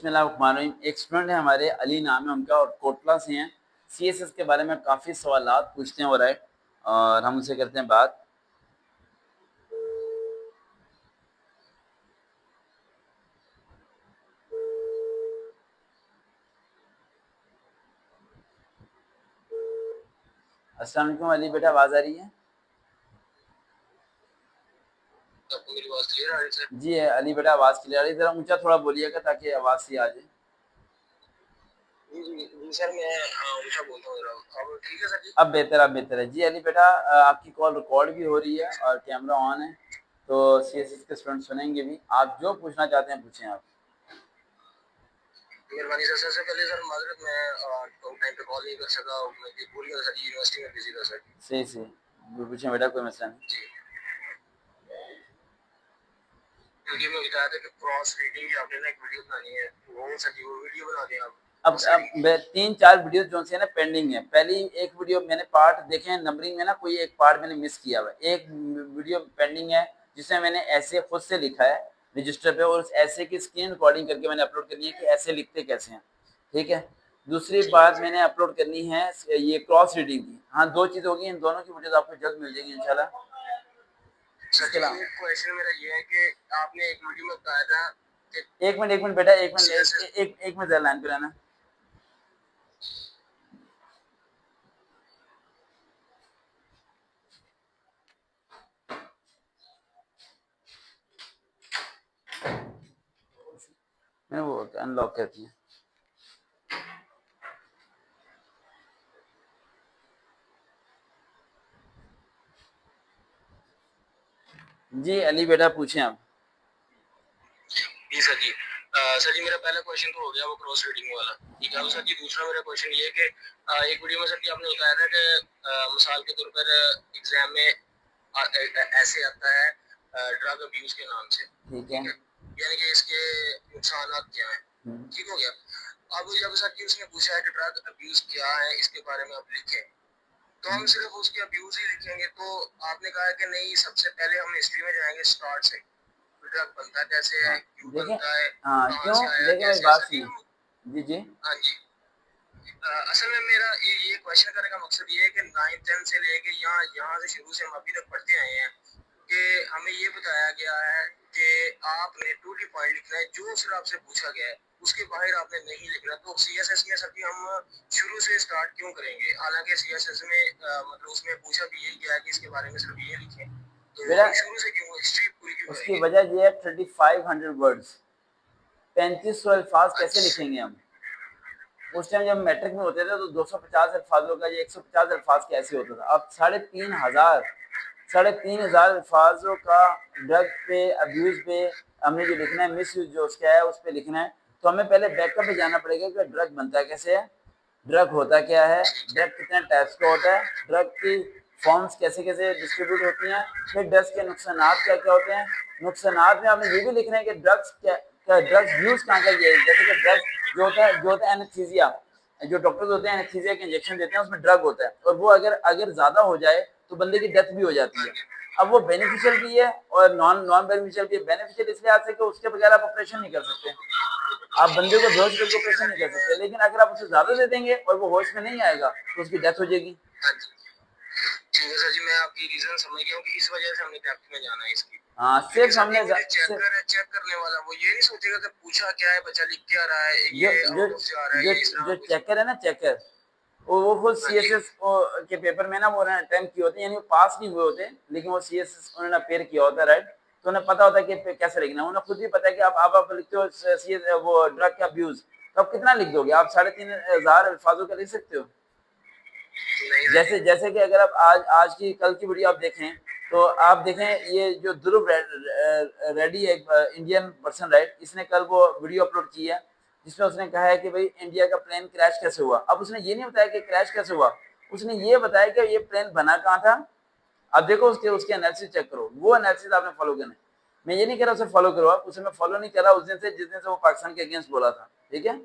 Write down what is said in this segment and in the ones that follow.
बिस्मिल्लाहिर्रहमानिर्रहीम। एक स्टूडेंट है हमारे, अली नाम है उनका, और कोटला से हैं। सीएसएस के बारे में काफ़ी सवालात पूछते हैं और राइट, और हम उनसे करते हैं बात। अस्सलाम वालेकुम अली बेटा, आवाज़ आ रही है? आपको मेरी आवाज़ क्लियर आ रही है सर? जी है अली बेटा, आवाज़ क्लियर आ रही है। ज़रा ऊंचा थोड़ा बोलिएगा ताकि आवाज़ सही आ जाए। जी सर, मैं ऊँचा बोलता हूँ ज़रा। अब ठीक है सर जी? अब बेहतर है जी। अली बेटा, आपकी कॉल रिकॉर्ड भी हो रही है और कैमरा ऑन है, तो सीएसएस के स्टूडेंट सुनेंगे भी। आप जो पूछना चाहते हैं पूछें आप। मेहरबानी सर। सबसे पहले सर माज़रत, मैं टाइम पे कॉल नहीं कर सका। मैं भूल गया था सर, यूनिवर्सिटी में बिज़ी था सर। सही से पूछें बेटा, कोई मसला नहीं। जी, क्योंकि मैं बताया था कि क्रॉस रीडिंग की आपने ना एक वीडियो बनानी है, वो सर जी वो वीडियो बना दें आप। अब 3-4 वीडियो जो से ना पेंडिंग है। पहली एक वीडियो मैंने पार्ट देखे हैं, नंबरिंग में ना कोई एक पार्ट मैंने मिस किया हुआ है। एक वीडियो पेंडिंग है जिसमें मैंने ऐसे खुद से लिखा है रजिस्टर पे, और उस ऐसे की स्क्रीन रिकॉर्डिंग करके मैंने अपलोड करनी है कि ऐसे लिखते कैसे हैं। ठीक है। दूसरी ठीक है बात सर। मैंने अपलोड करनी है ये क्रॉस रीडिंग की। हाँ, 2 चीज़ होगी, इन दोनों की वीडियोस आपको जल्द मिल जाएगी इंशाल्लाह। सर इसके जी अलावा एक क्वेश्चन मेरा ये है कि आपने एक वीडियो में बताया था कि एक मिनट बेटा, एक सीएसएस। मिनट, एक मिनट ज़रा लाइन पे रहना। मैंने वो अनलॉक कर दिया। जी अली बेटा, पूछें आप। जी सर जी। सर जी मेरा पहला क्वेश्चन तो हो गया वो क्रॉस रीडिंग वाला। ठीक है। अब सर जी दूसरा मेरा क्वेश्चन ये है कि एक वीडियो में सर जी आपने बताया था कि मिसाल के तौर पर एग्जाम में ऐसे आता है ड्रग अब्यूज के नाम से। ठीक है। ठीक है। यानी कि इसके नुकसान क्या हैं। ठीक हो गया। अब जब सर जी उसने पूछा है कि ड्रग अब्यूज क्या है, इसके बारे में आप लिखें, तो हम सिर्फ उसके अब्यूज ही लिखेंगे। तो आपने कहा कि नहीं, सबसे पहले हम हिस्ट्री में जाएंगे स्टार्ट से। ड्रग बनता कैसे है, हाँ क्यों देखें, बनता है, हाँ कहाँ क्यों, से आया, देखें मेरी कैसे है बात सर जी सुनिए। हम। जी जी। हाँ जी। असल में मेरा ये क्वेश्चन करने का मकसद ये है कि 9th 10th से लेके यहाँ से शुरू से हम अभी तक पढ़ते आए हैं कि हमें ये बताया गया है कि आपने टू दी पॉइंट लिखना है, जो सिर्फ आपसे पूछा गया है उसके बाहर आपने नहीं लिखना। तो सीएसएस में सर हम शुरू से स्टार्ट क्यों करेंगे, हालांकि सीएसएस में मतलब उसमें पूछा भी यही गया है कि इसके बारे में सिर्फ ये लिखें, तो बेटा हम शुरू से क्यों हिस्ट्री पूरी क्यों उसकी करेंगे। वजह ये है, 3500 वर्ड्स, 3500 अल्फाज कैसे अच्छा। लिखेंगे हम। उस टाइम जब मैट्रिक में होते थे तो 250 अल्फाजों का ये 150 अल्फाज कैसे होता था। अब 3500 अल्फाजों का ड्रग पे, अब्यूज पे हमने जो लिखना है, मिस यूज जो उसका है उस पर लिखना है। तो हमें पहले बैकअप पे जाना पड़ेगा कि ड्रग बनता कैसे है, ड्रग होता क्या है, ठीक है। ड्रग कितने टाइप्स का होता है, ड्रग की फॉर्म्स कैसे कैसे डिस्ट्रीब्यूट होती हैं, फिर ड्रग्स के नुकसानात क्या क्या होते हैं। नुकसानात में आपने ये भी लिखना है कि ड्रग्स क्या ड्रग्स यूज कहाँ का किया है। जैसे कि ड्रग्स जो होता है एनेस्थीसिया, जो डॉक्टर्स होते हैं एनेस्थीसिया के इंजेक्शन देते हैं, उसमें ड्रग होता है, और वो अगर अगर ज्यादा हो जाए तो बंदे की डेथ भी हो जाती हाँ है। जी। अब वो बेनिफिशियल भी है और नॉन नॉन बेनिफिशियल भी है। बेनिफिशियल इसलिए आज से कि उसके बगैर आप ऑपरेशन नहीं कर सकते, आप बंदे को बेहोश करके ठीक है ऑपरेशन सर नहीं जी। कर मैं सकते, लेकिन अगर आप उसे ज्यादा दे देंगे और वो होश में नहीं आएगा तो उसकी डेथ हो जाएगी। हाँ जी। ठीक है सर जी, मैं आपकी रीजन समझ गया हूँ कि इस वजह से हमने डेप्थ में जाना है इसकी। हाँ, लेकिन सिर्फ सर जी हमने वो जो सिर्फ चेकर है, चेक करने वाला, वो ये नहीं सोचेगा कि पूछा क्या है, बच्चा लिख क्या रहा है, जो ये जो आउट ऑफ से आ रहा है जो या इस तरह जो का कुछ। चेकर है ना, चेकर, वो खुद हाँ जी। सीएसएस के पेपर में ना वो अटेम्प्ट किए होते हैं, यानी वो पास नहीं हुए होते, लेकिन वो सीएसएस उन्होंने अपेयर किया होता है, राइट। तो उन्हें पता होता है कि कैसे लिखना है। उन्हें खुद भी पता है कि आप लिखते हो सीएस वो ड्रग का अब्यूज, तो आप कितना लिख दोगे, आप 3500 अल्फाजों का लिख सकते हो। नहीं सर जी। जैसे जैसे कि अगर आप आज आज की कल की वीडियो आप देखें, तो आप देखें ये जो ध्रुव रेड्डी, एक इंडियन पर्सन, राइट, इसने कल वो वीडियो अपलोड की है जिसमें उसने कहा है कि भाई इंडिया का प्लेन क्रैश कैसे हुआ। अब उसने ये नहीं बताया कि क्रैश कैसे हुआ, उसने ये बताया कि ये प्लेन बना कहाँ था। अब देखो उसके उसके एनालिसिस चेक करो, वो एनालिसिस आपने फॉलो करना है। मैं ये नहीं कह रहा उसे फॉलो करो, आप उसे मैं फॉलो नहीं कर रहा उस दिन से, जिस दिन से वो पाकिस्तान के अगेंस्ट बोला था, ठीक है।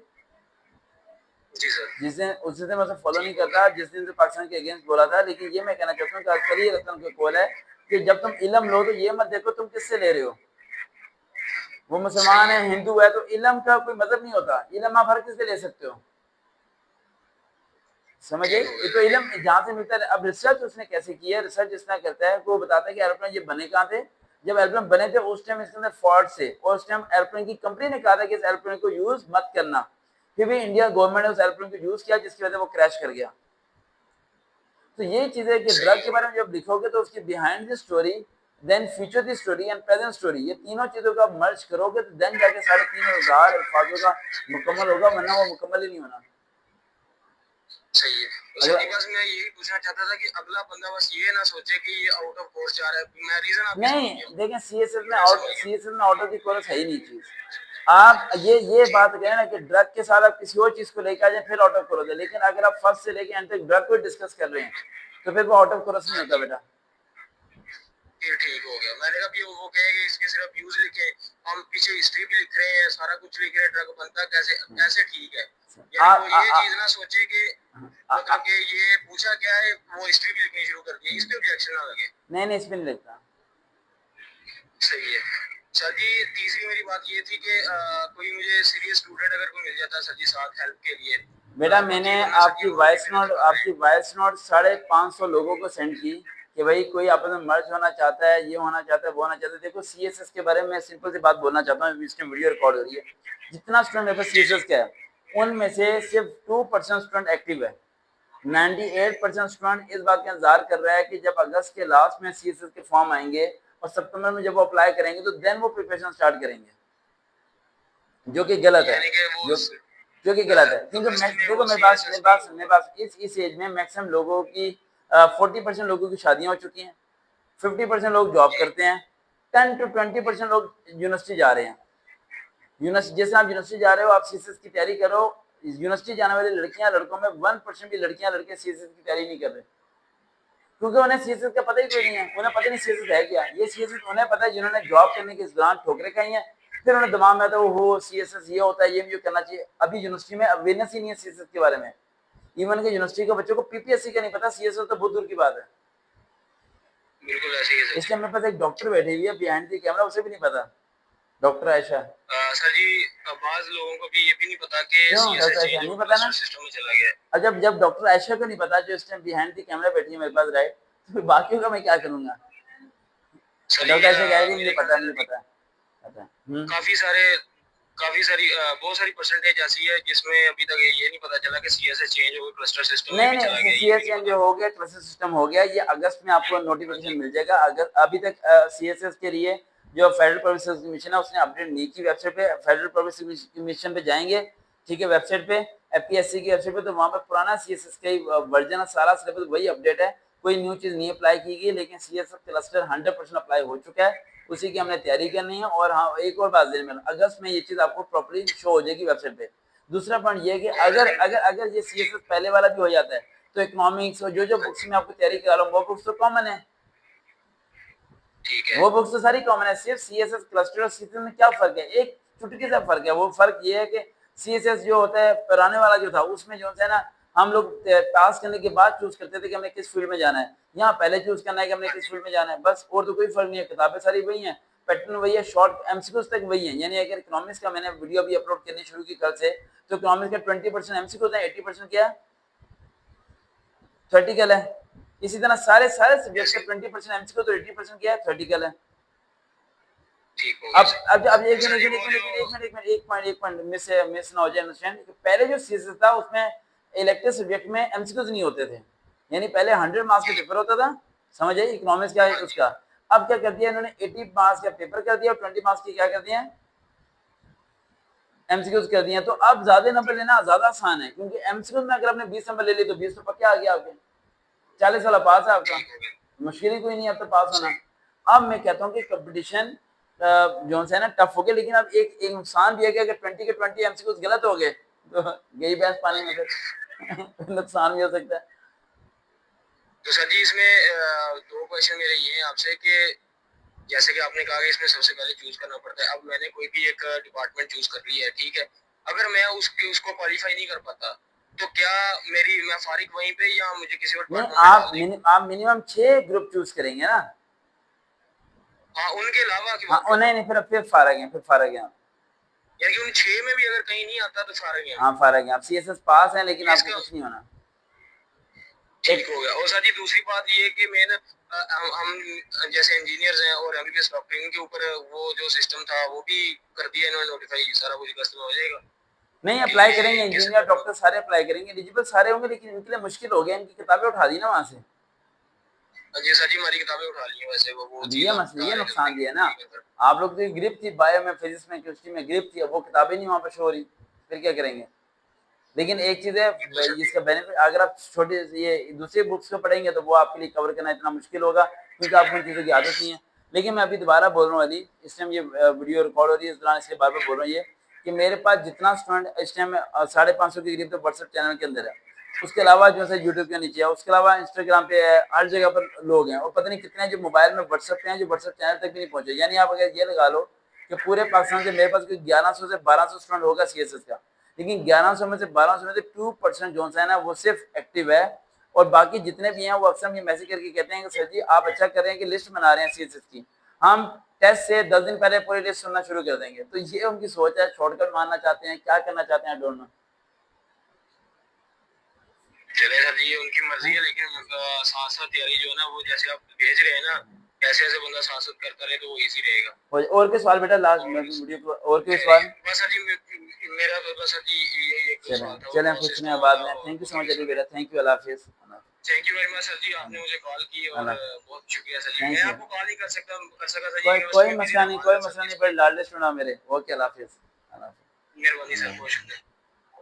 जी सर। जिस दिन उस दिन से मैं उसे फॉलो नहीं ठीक हो गया। करता जिस दिन से पाकिस्तान के अगेंस्ट बोला था। लेकिन ये मैं कहना चाहता हूँ कि आज कल ही रतन को कॉल है कि जब तुम इलम लो तो ये मत देखो तुम किससे ले रहे हो। वो सही मुसलमान है। है, हिंदू है, तो इल्म का कोई मतलब नहीं होता। इल्म आप हर किसी से ले सकते हो, समझे? ठीक हो ये गया तो सर जी। इल्म जहाँ से मिलता है। अब रिसर्च उसने कैसे की है, रिसर्च इस तरह करता है, वो बताता है कि एरोप्लेन ये बने कहाँ थे। जब एरोप्लेन बने थे उस टाइम इसके अंदर फॉल्ट से, और उस टाइम एरोप्लेन की कंपनी ने कहा था कि इस एरोप्लेन को यूज मत करना, फिर भी इंडिया गवर्नमेंट ने उस एरोप्लेन को यूज किया, जिसकी वजह से वो क्रैश कर गया। तो ये चीज है कि सही ड्रग के है। बारे में जब लिखोगे तो उसकी behind the story, then future the story and present story, ये तीनों चीजों का मर्ज करोगे तो देन जाके 3,500 अल्फाजों का मुकम्मल होगा, वरना वो मुकम्मल ही नहीं होना। सही है। तो सर अगला, जी बस मैं यही पूछना चाहता था कि अगला बंदा बस ये ना सोचे कि ये आउट ऑफ कोर्स जा रहा है। मैं रीजन आपकी समझ नहीं, गया हूँ। देखें सीएसएस में मैं समझ गया। आउट ऑफ द कोरस है ही नहीं चीज। आप ये ठीक। बात कहें ना कि ड्रग के साथ आप किसी और चीज को लेकर आ जाए फिर आउट ऑफ कोरस है, लेकिन अगर आप फर्स्ट से लेकर एंड तक ड्रग को डिस्कस कर रहे हैं तो फिर वो आउट ऑफ कोरस नहीं हाँ होता जी। बेटा। फिर ठीक हो गया। मैंने कहा भी वो कहेगा इसके सिर्फ यूज लिखे, हम पीछे हिस्ट्री भी लिख रहे हैं, सारा कुछ लिख रहे हैं, ड्रग बनता कैसे, कैसे ठीक है। आ, यानी वो आ, ये आ, चीज ना सोचे कि आ, आ, मतलब कि ये पूछा क्या है, वो हिस्ट्री भी लिखनी शुरू कर दी, इस पे ऑब्जेक्शन ना लगे। नहीं नहीं, इसमें नहीं लगता। सही है। सर जी तीसरी मेरी बात ये थी कि कोई मुझे सीरियस स्टूडेंट अगर कोई मिल जाता सर जी साथ हेल्प के लिए, बेटा मैंने बाकी वरना सर जी हम लोग भी मेहनत कर रहे आपकी हैं। वॉइस नोट 550 लोगों को सेंड की कि भाई कोई आपस में मर्ज होना चाहता है, ये होना चाहता है, वो होना चाहता है। देखो सीएसएस के बारे में सिंपल सी बात बोलना चाहता हूँ, इसमें वीडियो रिकॉर्ड हो रही है। जितना स्टूडेंट मेरे पास जी जी। सीएसएस का है उनमें से सिर्फ 2% स्टूडेंट एक्टिव है। 98% स्टूडेंट इस बात का इंतजार कर रहा है कि जब अगस्त के लास्ट में सीएसएस के फॉर्म आएंगे और सितंबर में जब वो अप्लाई करेंगे तो देन वो प्रिपरेशन स्टार्ट करेंगे, जो कि गलत है। यानी कि वो जो जो कि गलत है, क्योंकि अगस्त में देखो वो सी एस एस नहीं होगा। मेरे पास इस एज में मैक्सिमम लोगों की 40% लोगों की शादियां हो चुकी हैं, 50% लोग जॉब जी। करते हैं, 10 to 20% लोग यूनिवर्सिटी जा रहे हैं। यूनिवर्सिटी, जैसे आप यूनिवर्सिटी जा रहे हो, आप सीएसएस की तैयारी करो, यूनिवर्सिटी जाने वाली लड़कियां लड़कों में 1% भी लड़कियां लड़के सीएसएस की तैयारी नहीं कर रहे, क्योंकि उन्हें सीएसएस का पता ही कोई नहीं ठीक है। है। उन्हें पता नहीं सीएसएस है क्या। ये सीएसएस उन्हें पता है जिन्होंने जॉब करने के दौरान ठोकरें खाई हैं, फिर उन्हें दिमाग में आता है हो सीएसएस ये होता है, ये करना चाहिए। अभी यूनिवर्सिटी में अवेयरनेस ही नहीं है सीएसएस के बारे में। इवन के यूनिवर्सिटी के बच्चों को पीपीएससी का नहीं पता, सीएसएस तो बहुत दूर की बात है। बिल्कुल ऐसे ही है सर जी। इसलिए मेरे पास एक डॉक्टर बैठी हुई है बिहाइंड द कैमरा, उसे भी नहीं पता, डॉक्टर आयशा। सर जी बाज लोगों को भी ये भी नहीं पता कि क्यों C S S doctor Ayesha change नहीं हो पता ना? क्लस्टर सिस्टम में चला गया है। और जब डॉक्टर आयशा को नहीं पता, जो इस टाइम बिहाइंड द कैमरा बैठी है मेरे पास, राइट, तो फिर बाकियों का मैं क्या करूंगा? सर जी डॉक्टर आयशा कह रही है मुझे मेरे ख्याल पता से नहीं सर जी पता पता काफी सारे काफी सारी बहुत सारी परसेंटेज ऐसी है जिसमें अभी तक ये नहीं पता चला कि सी एस एस चेंज हो क्लस्टर सिस्टम में नहीं भी चला नहीं, गया, सी ये एस भी नहीं चेंज पता। हो गया, क्लासेस सिस्टम हो गया, ये अगस्त में आपको हाँ नोटिफिकेशन जी। मिल जाएगा। अगर अभी तक सी एस एस के लिए जो फेडरल पब्लिक सर्विस कमीशन है उसने अपडेट नहीं की वेबसाइट पे, फेडरल पब्लिक सर्विस कमीशन पे जाएंगे, ठीक है, वेबसाइट पे, एपीएससी की वेबसाइट पे, तो वहाँ पे पुराना सी एस एस का वर्जन है, सारा सिलेबस वही अपडेट है, कोई न्यू चीज नहीं अप्लाई की गई। लेकिन C S S cluster 100% apply हो चुका है, उसी की हमने तैयारी करनी है। और हाँ, एक और बात देने में, अगस्त में ये चीज आपको प्रॉपरली शो हो जाएगी वेबसाइट पे। दूसरा पॉइंट ये है कि और अगर अगर अगर ये सी एस एस पहले वाला भी हो जाता है तो इकोनॉमिक्स और जो हाँ बुक्स जी। में आपको तैयारी करा रहा हूँ वो बुक्स तो कॉमन है, ठीक है। वो बुक्स तो सारी कॉमन है। सिर्फ सीएसएस क्लस्टर और सीएसएस में क्या फर्क है, एक चुटकी सा फर्क है। वो फर्क ये है कि सीएसएस जो होता है पुराने वाला जो था उसमें जो है ना, हम लोग पास करने के बाद चूज करते थे कि हमें किस फील्ड में जाना है, यहाँ पहले चूज करना है कि हमने हाँ किस जी। फील्ड में जाना है, बस। और तो कोई फर्क नहीं है, किताबें सारी वही हैं, पैटर्न वही है, शॉर्ट एमसीक्यूज तक वही है। यानी अगर इकोनॉमिक्स का मैंने वीडियो भी अपलोड करनी शुरू की कल से, तो इकोनॉमिक्स का 20% एमसीक्यूज है, 80% क्या है, थर्टिकल है। इसी तरह सारे सारे सब्जेक्ट का जैसे 20% एमसीक्यू, तो 80% क्या है, थर्टिकल है। ठीक हो गया अब सर। अब अब एक तो मिनट सर एक जी मिनट वो एक जो मिनट एक मिनट एक मिनट एक पॉइंट मिस ना हो जाए अंडरस्टैंड। पहले जो सीएसएस था उसमें इलेक्टिव सब्जेक्ट में एमसीक्यूज नहीं होते थे, यानी पहले 100 मार्क्स का ठीक। पेपर होता था, समझ आई, इकोनॉमिक्स का हाँ जी। उसका। अब क्या कर दिया इन्होंने, 80 मार्क्स का पेपर कर दिया और 20 मार्क्स की क्या कर दिया, एमसीक्यूज कर दिया। तो अब ज्यादा नंबर लेना ज्यादा आसान है, क्योंकि एमसीक्यूज में अगर आपने 20 नंबर ले लिए तो 20 तो पक्के आ गया आपके, 40 वाला पास है आपका, ठीक हो गया। मुश्किल ही कोई नहीं है अब तो पास होना। सही। अब मैं कहता हूँ कि कंपटीशन जो है ना टफ हो गया, लेकिन अब एक नुकसान भी है कि अगर 20 के 20 एमसीक्यूज गलत हो गए तो गई भैंस हाँ पानी में, जी। फिर नुकसान भी हो सकता है। तो सर जी इसमें दो क्वेश्चन मेरे ये हैं आपसे कि जैसे कि आपने कहा कि इसमें सबसे पहले चूज करना पड़ता है। अब मैंने कोई भी एक डिपार्टमेंट चूज कर लिया है, ठीक है, अगर मैं उसको क्वालिफाई नहीं कर पाता तो क्या मैं फारिग वहीं पे या मुझे किसी और नहीं, डिपार्टमेंट में डाल देंगे? आप मिनिमम 6 ग्रुप चूज करेंगे ना, हाँ उनके अलावा की हाँ बात कर रहा नहीं हूँ। नहीं, फिर फारग हैं, फिर फारग हैं आप। यानी कि उन 6 में भी अगर कहीं नहीं आता तो फारग हैं। हाँ फारग हैं आप, सीएसएस पास हैं लेकिन ये आपको इसका कुछ नहीं होना। ठीक एक हो गया। और सर जी दूसरी बात ये कि मैं ना हम जैसे इंजीनियर्स हैं और एमबीबीएस डॉक्टर, इनके ऊपर वो जो सिस्टम था वो भी कर दिया इन्होंने नोटिफाई, सारा कुछ अगस्त में हो जाएगा नहीं कि अप्लाई करेंगे, कैसे इंजीनियर करना। डॉक्टर सारे अप्लाई करेंगे, एलिजिबल सारे होंगे, लेकिन इनके लिए मुश्किल हो गया, इनकी किताबें उठा दी ना वहाँ से। जी सर जी हमारी किताबें उठा ली हैं, वैसे वो अब चीज ये आप मसले, बता ये रहे थे नुकसान दिया ना। आप लोग की ग्रिप थी बायो में, फिजिक्स में, केमिस्ट्री में ग्रिप थी, अब वो किताबें नहीं वहाँ पर शो हो रही, फिर क्या करेंगे। लेकिन एक चीज़ है, बिल्कुल सर जी। इसका बेनिफिट अगर आप छोटे ये दूसरे बुक्स को पढ़ेंगे तो वो आपके लिए कवर करना इतना मुश्किल होगा, क्योंकि आपको उन चीज़ों की आदत नहीं है। लेकिन मैं अभी दोबारा बोल रहा हूँ अली, इस टाइम ये वीडियो रिकॉर्ड हो रही है, इस दौरान इसलिए बार बार बोल रहा हूँ ये, कि मेरे पास जितना स्टूडेंट इस टाइम 550 की करीब तो व्हाट्सएप चैनल के अंदर है, उसके अलावा जो है यूट्यूब के नीचे है, उसके अलावा इंस्टाग्राम पे है, हर जगह पर लोग हैं, और पता नहीं कितने जो मोबाइल में व्हाट्सएप पे हैं जो व्हाट्सएप चैनल तक भी नहीं पहुंचे। यानी आप अगर ये लगा लो कि पूरे पाकिस्तान से मेरे पास कोई 1100 से 1200 स्टूडेंट होगा सीएसएस का, लेकिन 1100 में से 1200 में से 2% जो है ना वो सिर्फ एक्टिव है, और बाकी जितने भी हैं वो अक्सर ये मैसेज करके कहते हैं कि सर जी आप अच्छा कर रहे हैं कि लिस्ट बना रहे हैं सीएसएस की, हम टेस्ट से 10 दिन पहले पूरी लिस्ट सुनना शुरू कर देंगे। तो ये उनकी सोच है, शॉर्टकट मारना चाहते हैं, क्या करना चाहते हैं, आई डोंट नो। चले सर जी ये उनकी मर्जी है, लेकिन साथ साथ तैयारी जो है ना वो जैसे आप भेज रहे हैं ना, ऐसे ऐसे बंदा साथ साथ करता रहे तो वो इजी रहेगा। और के सवाल बेटा, लास्ट और वीडियो को और के चलिए सवाल। बस सर जी मेरा तो बस सर जी यही एक दो चलें सवाल था, वो चलें, प्रोसेस पूछने का हैं बाद में। और थैंक यू वो सो मच थोड़ी अली सी। बेटा, थैंक यू, अल्लाह हाफिज़। Thank you very much sir जी, आपने मुझे कॉल की और अल्लाह, बहुत शुक्रिया सर जी। मैं थैंक यू। आपको कॉल नहीं कर सका सर जी, कोई यूनिवर्सिटी कोई में बिजी मसला था, नहीं, बात कोई कर मसला सकते नहीं, इस बड़े पर। लाडले सुना मेरे। ओके, अल्लाह हाफिज़, अल्लाह हाफिज़। मेहरबानी सर, बहुत शुक्रिया।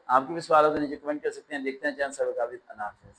आपकी भी सवाल हो तो नीचे कमेंट कर सकते हैं, देखते हैं चैनल सब का भी। अल्लाह हाफिज़।